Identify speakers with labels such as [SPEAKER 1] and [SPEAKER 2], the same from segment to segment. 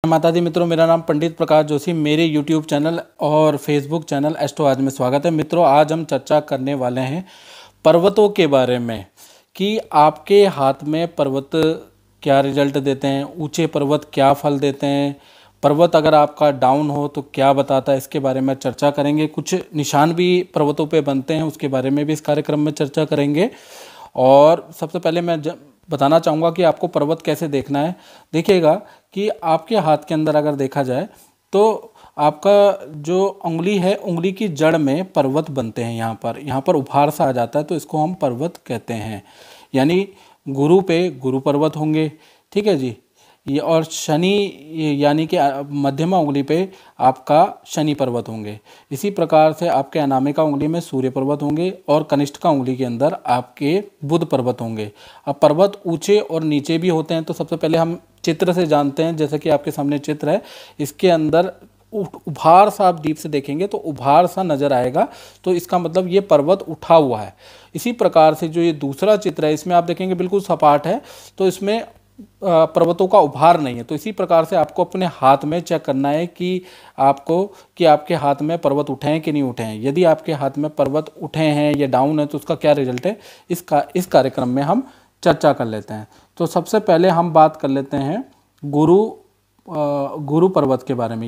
[SPEAKER 1] माता दी मित्रों, मेरा नाम पंडित प्रकाश जोशी। मेरे YouTube चैनल और Facebook चैनल एस्ट्रो आज में स्वागत है। मित्रों, आज हम चर्चा करने वाले हैं पर्वतों के बारे में कि आपके हाथ में पर्वत क्या रिजल्ट देते हैं, ऊंचे पर्वत क्या फल देते हैं, पर्वत अगर आपका डाउन हो तो क्या बताता है, इसके बारे में चर्चा करेंगे। कुछ निशान भी पर्वतों पे बनते हैं, उसके बारे में भी इस कार्यक्रम में चर्चा करेंगे। और सबसे पहले मैं बताना चाहूँगा कि आपको पर्वत कैसे देखना है। देखिएगा कि आपके हाथ के अंदर अगर देखा जाए तो आपका जो उंगली है, उंगली की जड़ में पर्वत बनते हैं। यहाँ पर उभार सा आ जाता है, तो इसको हम पर्वत कहते हैं। यानी गुरु पे गुरु पर्वत होंगे, ठीक है जी। ये और शनि यानी कि मध्यमा उंगली पे आपका शनि पर्वत होंगे। इसी प्रकार से आपके अनामिका उंगली में सूर्य पर्वत होंगे और कनिष्ठिका उंगली के अंदर आपके बुध पर्वत होंगे। अब पर्वत ऊंचे और नीचे भी होते हैं, तो सबसे पहले हम चित्र से जानते हैं। जैसे कि आपके सामने चित्र है, इसके अंदर उभार सा आप डीप से देखेंगे तो उभार सा नजर आएगा, तो इसका मतलब ये पर्वत उठा हुआ है। इसी प्रकार से जो ये दूसरा चित्र है, इसमें आप देखेंगे बिल्कुल सपाट है, तो इसमें पर्वतों का उभार नहीं है। तो इसी प्रकार से आपको अपने हाथ में चेक करना है कि आपके हाथ में पर्वत उठे हैं कि नहीं उठे हैं। यदि आपके हाथ में पर्वत उठे हैं या डाउन है तो उसका क्या रिजल्ट है, इस कार्यक्रम में हम चर्चा कर लेते हैं। तो सबसे पहले हम बात कर लेते हैं गुरु पर्वत के बारे में।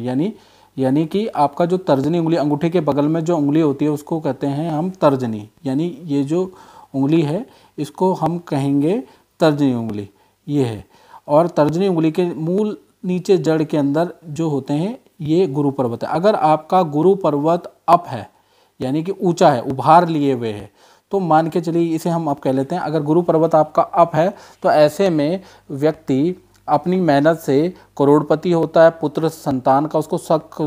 [SPEAKER 1] यानी कि आपका जो तर्जनी उंगली, अंगूठे के बगल में जो उंगली होती है उसको कहते हैं हम तर्जनी। यानी ये जो उंगली है इसको हम कहेंगे तर्जनी उंगली, ये है। और तर्जनी उंगली के मूल नीचे जड़ के अंदर जो होते हैं ये गुरु पर्वत है। अगर आपका गुरु पर्वत अप है, यानी कि ऊंचा है, उभार लिए हुए है, तो मान के चलिए इसे हम अप कह लेते हैं। अगर गुरु पर्वत आपका अप है तो ऐसे में व्यक्ति अपनी मेहनत से करोड़पति होता है, पुत्र संतान का उसको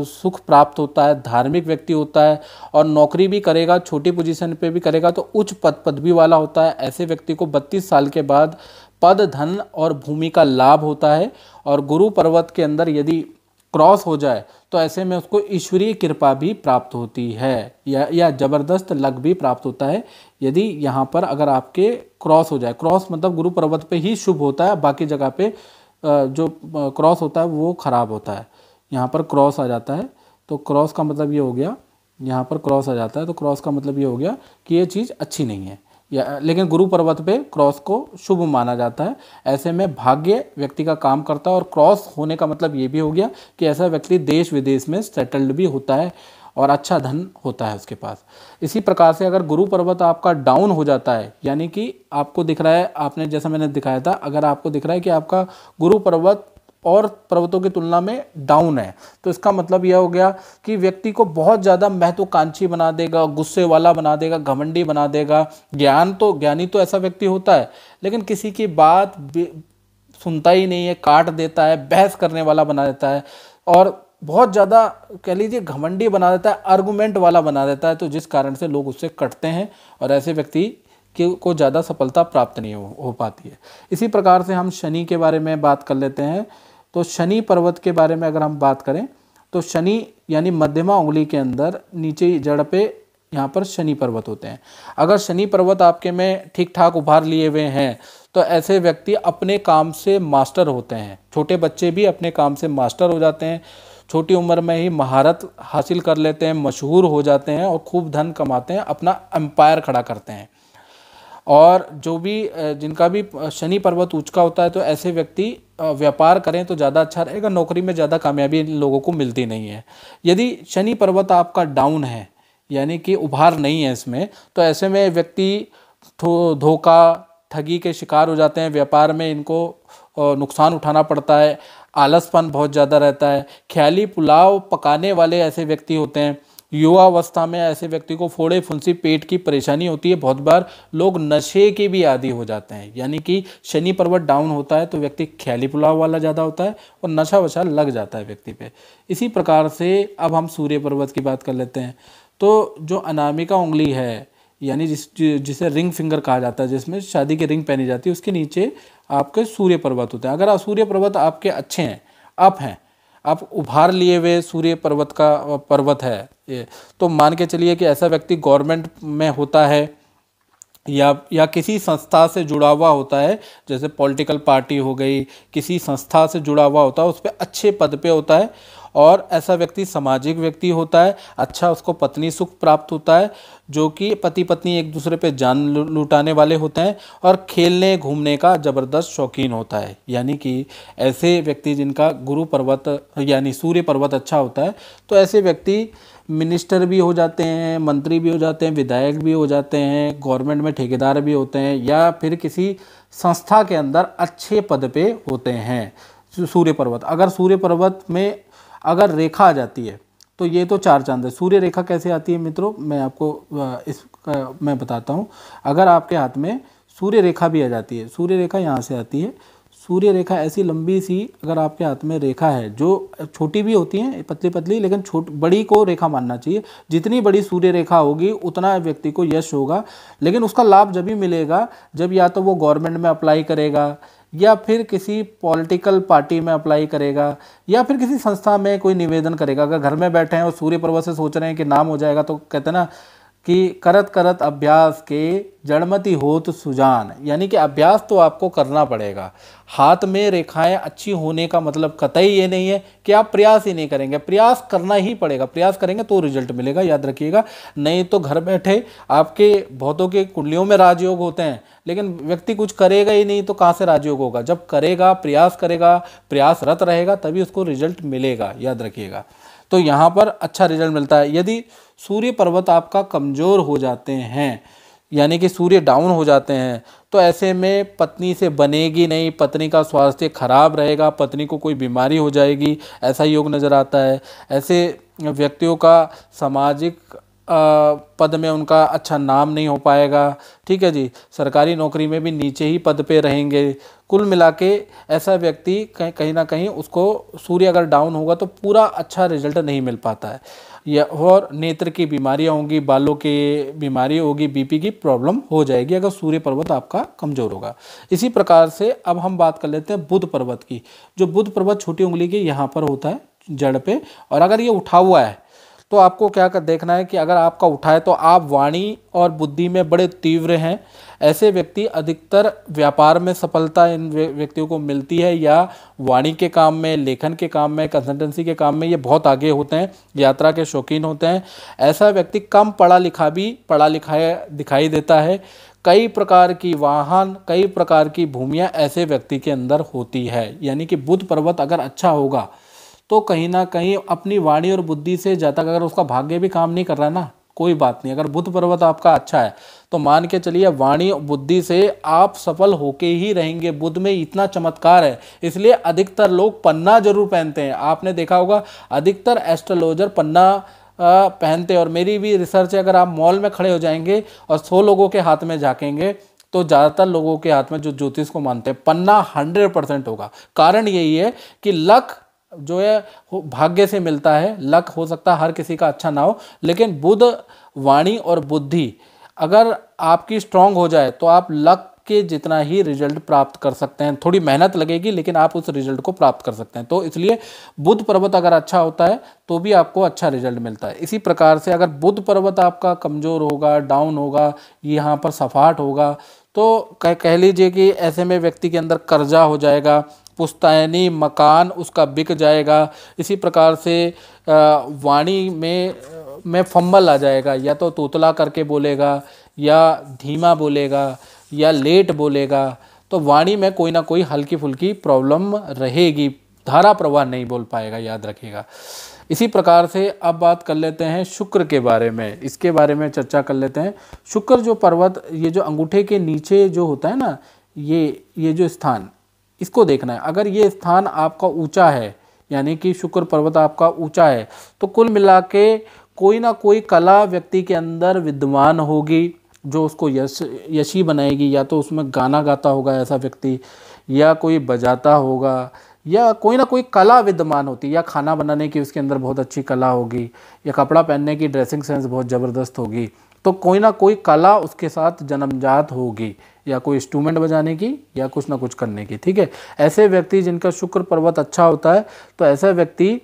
[SPEAKER 1] सुख प्राप्त होता है, धार्मिक व्यक्ति होता है और नौकरी भी करेगा, छोटी पोजीशन पे भी करेगा तो उच्च पदवी वाला होता है। ऐसे व्यक्ति को 32 साल के बाद पद, धन और भूमि का लाभ होता है। और गुरु पर्वत के अंदर यदि क्रॉस हो जाए तो ऐसे में उसको ईश्वरीय कृपा भी प्राप्त होती है या जबरदस्त लक भी प्राप्त होता है। यदि यहाँ पर अगर आपके क्रॉस हो जाए, क्रॉस मतलब गुरु पर्वत पे ही शुभ होता है, बाकी जगह पे जो क्रॉस होता है वो खराब होता है। यहाँ पर क्रॉस आ जाता है तो क्रॉस का मतलब ये हो गया, यहाँ पर क्रॉस आ जाता है तो क्रॉस का मतलब ये हो गया कि ये चीज़ अच्छी नहीं है। लेकिन गुरु पर्वत पे क्रॉस को शुभ माना जाता है। ऐसे में भाग्य व्यक्ति का काम करता है और क्रॉस होने का मतलब ये भी हो गया कि ऐसा व्यक्ति देश विदेश में सेटल्ड भी होता है और अच्छा धन होता है उसके पास। इसी प्रकार से अगर गुरु पर्वत आपका डाउन हो जाता है, यानी कि आपको दिख रहा है, आपने जैसा मैंने दिखाया था, अगर आपको दिख रहा है कि आपका गुरु पर्वत और पर्वतों की तुलना में डाउन है, तो इसका मतलब यह हो गया कि व्यक्ति को बहुत ज़्यादा महत्वाकांक्षी बना देगा, गुस्से वाला बना देगा, घमंडी बना देगा। ज्ञानी तो ऐसा व्यक्ति होता है, लेकिन किसी की बात सुनता ही नहीं है, काट देता है, बहस करने वाला बना देता है और बहुत ज़्यादा कह लीजिए घमंडी बना देता है, आर्गुमेंट वाला बना देता है। तो जिस कारण से लोग उससे कटते हैं और ऐसे व्यक्ति को ज़्यादा सफलता प्राप्त नहीं हो पाती है। इसी प्रकार से हम शनि के बारे में बात कर लेते हैं। तो शनि पर्वत के बारे में अगर हम बात करें तो शनि यानी मध्यमा उंगली के अंदर नीचे जड़ पे यहाँ पर शनि पर्वत होते हैं। अगर शनि पर्वत आपके में ठीक ठाक उभार लिए हुए हैं तो ऐसे व्यक्ति अपने काम से मास्टर होते हैं। छोटे बच्चे भी अपने काम से मास्टर हो जाते हैं, छोटी उम्र में ही महारत हासिल कर लेते हैं, मशहूर हो जाते हैं और खूब धन कमाते हैं, अपना एम्पायर खड़ा करते हैं। और जो भी जिनका भी शनि पर्वत ऊंचा का होता है तो ऐसे व्यक्ति व्यापार करें तो ज़्यादा अच्छा रहेगा, नौकरी में ज़्यादा कामयाबी लोगों को मिलती नहीं है। यदि शनि पर्वत आपका डाउन है, यानी कि उभार नहीं है इसमें, तो ऐसे में व्यक्ति धोखा ठगी के शिकार हो जाते हैं। व्यापार में इनको नुकसान उठाना पड़ता है, आलसपन बहुत ज़्यादा रहता है, ख्याली पुलाव पकाने वाले ऐसे व्यक्ति होते हैं। युवावस्था में ऐसे व्यक्ति को फोड़े फुंसी पेट की परेशानी होती है। बहुत बार लोग नशे के भी आदी हो जाते हैं। यानी कि शनि पर्वत डाउन होता है तो व्यक्ति ख्याली पुलाव वाला ज़्यादा होता है और नशा वशा लग जाता है व्यक्ति पे। इसी प्रकार से अब हम सूर्य पर्वत की बात कर लेते हैं। तो जो अनामिका उंगली है, यानी जिसे रिंग फिंगर कहा जाता है, जिसमें शादी की रिंग पहनी जाती है, उसके नीचे आपके सूर्य पर्वत होते हैं। अगर सूर्य पर्वत आपके अच्छे हैं, अप हैं, आप उभार लिए हुए सूर्य पर्वत का पर्वत है ये, तो मान के चलिए कि ऐसा व्यक्ति गवर्नमेंट में होता है या किसी संस्था से जुड़ा हुआ होता है, जैसे पॉलिटिकल पार्टी हो गई, किसी संस्था से जुड़ा हुआ होता है, उस पर अच्छे पद पे होता है, और ऐसा व्यक्ति सामाजिक व्यक्ति होता है, अच्छा उसको पत्नी सुख प्राप्त होता है, जो कि पति पत्नी एक दूसरे पे जान लुटाने वाले होते हैं, और खेलने घूमने का ज़बरदस्त शौकीन होता है। यानी कि ऐसे व्यक्ति जिनका गुरु पर्वत यानी सूर्य पर्वत अच्छा होता है, तो ऐसे व्यक्ति मिनिस्टर भी हो जाते हैं, मंत्री भी हो जाते हैं, विधायक भी हो जाते हैं, गवर्नमेंट में ठेकेदार भी होते हैं, या फिर किसी संस्था के अंदर अच्छे पद पे होते हैं। सूर्य पर्वत, अगर सूर्य पर्वत में अगर रेखा आ जाती है तो ये तो चार चांद है। सूर्य रेखा कैसे आती है मित्रों, मैं आपको मैं बताता हूँ। अगर आपके हाथ में सूर्य रेखा भी आ जाती है, सूर्य रेखा यहाँ से आती है, सूर्य रेखा ऐसी लंबी सी अगर आपके हाथ में रेखा है, जो छोटी भी होती है पतली पतली, लेकिन बड़ी को रेखा मानना चाहिए। जितनी बड़ी सूर्य रेखा होगी उतना व्यक्ति को यश होगा, लेकिन उसका लाभ जब भी मिलेगा जब या तो वो गवर्नमेंट में अप्लाई करेगा, या फिर किसी पॉलिटिकल पार्टी में अप्लाई करेगा, या फिर किसी संस्था में कोई निवेदन करेगा। अगर घर में बैठे हैं और सूर्य पर्वत से सोच रहे हैं कि नाम हो जाएगा, तो कहते हैं ना कि करत करत अभ्यास के जड़मति होत सुजान, यानी कि अभ्यास तो आपको करना पड़ेगा। हाथ में रेखाएं अच्छी होने का मतलब कतई ये नहीं है कि आप प्रयास ही नहीं करेंगे, प्रयास करना ही पड़ेगा। प्रयास करेंगे तो रिजल्ट मिलेगा, याद रखिएगा। नहीं तो घर बैठे आपके बहुतों के कुंडलियों में राजयोग होते हैं, लेकिन व्यक्ति कुछ करेगा ही नहीं तो कहाँ से राजयोग होगा। जब करेगा, प्रयास करेगा, प्रयासरत रहेगा, तभी उसको रिजल्ट मिलेगा, याद रखिएगा। तो यहाँ पर अच्छा रिजल्ट मिलता है। यदि सूर्य पर्वत आपका कमज़ोर हो जाते हैं, यानी कि सूर्य डाउन हो जाते हैं, तो ऐसे में पत्नी से बनेगी नहीं, पत्नी का स्वास्थ्य खराब रहेगा, पत्नी को कोई बीमारी हो जाएगी, ऐसा योग नज़र आता है। ऐसे व्यक्तियों का सामाजिक पद में उनका अच्छा नाम नहीं हो पाएगा, ठीक है जी। सरकारी नौकरी में भी नीचे ही पद पे रहेंगे। कुल मिला के ऐसा व्यक्ति कहीं ना कहीं उसको सूर्य अगर डाउन होगा तो पूरा अच्छा रिजल्ट नहीं मिल पाता है। या और नेत्र की बीमारियां होंगी, बालों की बीमारी होगी, बीपी की प्रॉब्लम हो जाएगी अगर सूर्य पर्वत आपका कमज़ोर होगा। इसी प्रकार से अब हम बात कर लेते हैं बुध पर्वत की। जो बुध पर्वत छोटी उंगली के यहाँ पर होता है जड़ पे, और अगर ये उठा हुआ है तो आपको क्या कर देखना है कि अगर आपका उठा है तो आप वाणी और बुद्धि में बड़े तीव्र हैं। ऐसे व्यक्ति अधिकतर व्यापार में सफलता इन व्यक्तियों को मिलती है, या वाणी के काम में, लेखन के काम में, कंसल्टेंसी के काम में ये बहुत आगे होते हैं, यात्रा के शौकीन होते हैं। ऐसा व्यक्ति कम पढ़ा लिखा भी पढ़ा लिखा दिखाई देता है। कई प्रकार की वाहन, कई प्रकार की भूमियाँ ऐसे व्यक्ति के अंदर होती है। यानी कि बुध पर्वत अगर अच्छा होगा तो कहीं ना कहीं अपनी वाणी और बुद्धि से जाता, अगर उसका भाग्य भी काम नहीं कर रहा ना, कोई बात नहीं। अगर बुध पर्वत आपका अच्छा है तो मान के चलिए वाणी और बुद्धि से आप सफल होके ही रहेंगे। बुध में इतना चमत्कार है, इसलिए अधिकतर लोग पन्ना जरूर पहनते हैं। आपने देखा होगा अधिकतर एस्ट्रोलॉजर पन्ना पहनते हैं। और मेरी भी रिसर्च है, अगर आप मॉल में खड़े हो जाएंगे और 100 लोगों के हाथ में झाँकेंगे तो ज़्यादातर लोगों के हाथ में जो ज्योतिष को मानते हैं पन्ना 100% होगा। कारण यही है कि लक जो है भाग्य से मिलता है। लक हो सकता है हर किसी का अच्छा ना हो, लेकिन बुध, वाणी और बुद्धि अगर आपकी स्ट्रांग हो जाए तो आप लक के जितना ही रिजल्ट प्राप्त कर सकते हैं। थोड़ी मेहनत लगेगी लेकिन आप उस रिजल्ट को प्राप्त कर सकते हैं। तो इसलिए बुध पर्वत अगर अच्छा होता है तो भी आपको अच्छा रिजल्ट मिलता है। इसी प्रकार से अगर बुध पर्वत आपका कमज़ोर होगा, डाउन होगा, यहाँ पर सफाट होगा, तो कह लीजिए कि ऐसे में व्यक्ति के अंदर कर्जा हो जाएगा, पुश्तैनी मकान उसका बिक जाएगा। इसी प्रकार से वाणी में फंबल आ जाएगा, या तो तोतला करके बोलेगा, या धीमा बोलेगा, या लेट बोलेगा। तो वाणी में कोई ना कोई हल्की फुल्की प्रॉब्लम रहेगी, धारा प्रवाह नहीं बोल पाएगा, याद रखिएगा। इसी प्रकार से अब बात कर लेते हैं शुक्र के बारे में, इसके बारे में चर्चा कर लेते हैं। शुक्र जो पर्वत, ये जो अंगूठे के नीचे जो होता है ना, ये जो स्थान, इसको देखना है। अगर ये स्थान आपका ऊंचा है, यानी कि शुक्र पर्वत आपका ऊंचा है, तो कुल मिला के कोई ना कोई कला व्यक्ति के अंदर विद्यमान होगी जो उसको यशी बनाएगी। या तो उसमें गाना गाता होगा ऐसा व्यक्ति, या कोई बजाता होगा, या कोई ना कोई कला विद्यमान होती है, या खाना बनाने की उसके अंदर बहुत अच्छी कला होगी, या कपड़ा पहनने की ड्रेसिंग सेंस बहुत ज़बरदस्त होगी। तो कोई ना कोई कला उसके साथ जन्मजात होगी, या कोई इंस्ट्रूमेंट बजाने की, या कुछ ना कुछ करने की, ठीक है। ऐसे व्यक्ति जिनका शुक्र पर्वत अच्छा होता है, तो ऐसा व्यक्ति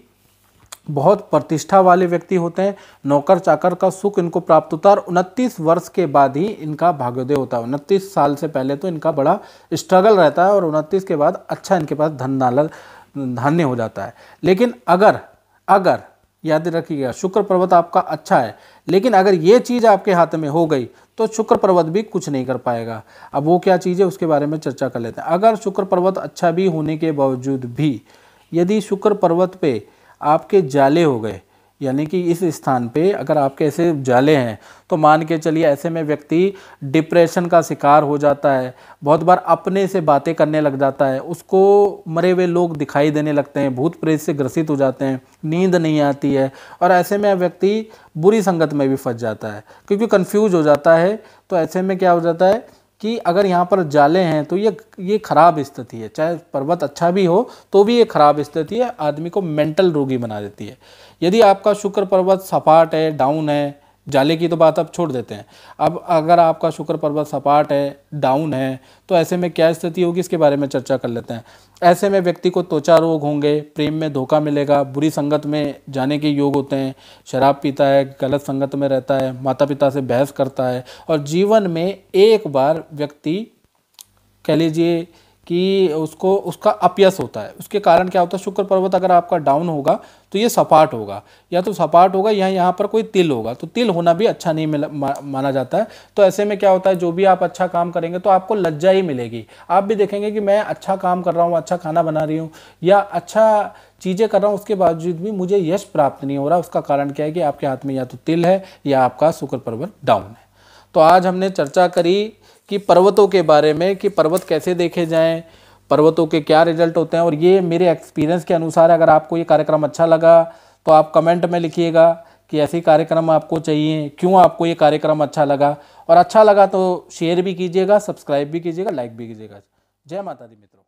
[SPEAKER 1] बहुत प्रतिष्ठा वाले व्यक्ति होते हैं, नौकर चाकर का सुख इनको प्राप्त होता है और 29 वर्ष के बाद ही इनका भाग्योदय होता है। 29 साल से पहले तो इनका बड़ा स्ट्रगल रहता है और 29 के बाद अच्छा इनके पास धान्य हो जाता है। लेकिन अगर याद रखिएगा, शुक्र पर्वत आपका अच्छा है, लेकिन अगर ये चीज़ आपके हाथ में हो गई तो शुक्र पर्वत भी कुछ नहीं कर पाएगा। अब वो क्या चीज़ है उसके बारे में चर्चा कर लेते हैं। अगर शुक्र पर्वत अच्छा भी होने के बावजूद भी यदि शुक्र पर्वत पे आपके जाले हो गए, यानी कि इस स्थान पे अगर आपके ऐसे जाले हैं, तो मान के चलिए ऐसे में व्यक्ति डिप्रेशन का शिकार हो जाता है, बहुत बार अपने से बातें करने लग जाता है, उसको मरे हुए लोग दिखाई देने लगते हैं, भूत प्रेत से ग्रसित हो जाते हैं, नींद नहीं आती है और ऐसे में व्यक्ति बुरी संगत में भी फंस जाता है क्योंकि कंफ्यूज हो जाता है। तो ऐसे में क्या हो जाता है कि अगर यहाँ पर जाले हैं तो ये खराब स्थिति है, चाहे पर्वत अच्छा भी हो तो भी ये खराब स्थिति है, आदमी को मेंटल रोगी बना देती है। यदि आपका शुक्र पर्वत सपाट है, डाउन है, जाले की तो बात अब छोड़ देते हैं, अब अगर आपका शुक्र पर्वत सपाट है, डाउन है, तो ऐसे में क्या स्थिति होगी इसके बारे में चर्चा कर लेते हैं। ऐसे में व्यक्ति को त्वचा रोग होंगे, प्रेम में धोखा मिलेगा, बुरी संगत में जाने के योग होते हैं, शराब पीता है, गलत संगत में रहता है, माता पिता से बहस करता है और जीवन में एक बार व्यक्ति कह लीजिए कि उसका अपयश होता है। उसके कारण क्या होता है, शुक्र पर्वत अगर आपका डाउन होगा तो ये सपाट होगा, या तो सपाट होगा या यहाँ पर कोई तिल होगा, तो तिल होना भी अच्छा नहीं माना जाता है। तो ऐसे में क्या होता है, जो भी आप अच्छा काम करेंगे तो आपको लज्जा ही मिलेगी। आप भी देखेंगे कि मैं अच्छा काम कर रहा हूँ, अच्छा खाना बना रही हूँ या अच्छा चीज़ें कर रहा हूँ, उसके बावजूद भी मुझे यश प्राप्त नहीं हो रहा। उसका कारण क्या है कि आपके हाथ में या तो तिल है या आपका शुक्र पर्वत डाउन है। तो आज हमने चर्चा करी कि पर्वतों के बारे में, कि पर्वत कैसे देखे जाएं, पर्वतों के क्या रिजल्ट होते हैं, और ये मेरे एक्सपीरियंस के अनुसार। अगर आपको ये कार्यक्रम अच्छा लगा तो आप कमेंट में लिखिएगा कि ऐसे कार्यक्रम आपको चाहिए, क्यों आपको ये कार्यक्रम अच्छा लगा, और अच्छा लगा तो शेयर भी कीजिएगा, सब्सक्राइब भी कीजिएगा, लाइक भी कीजिएगा। जय माता दी मित्रों।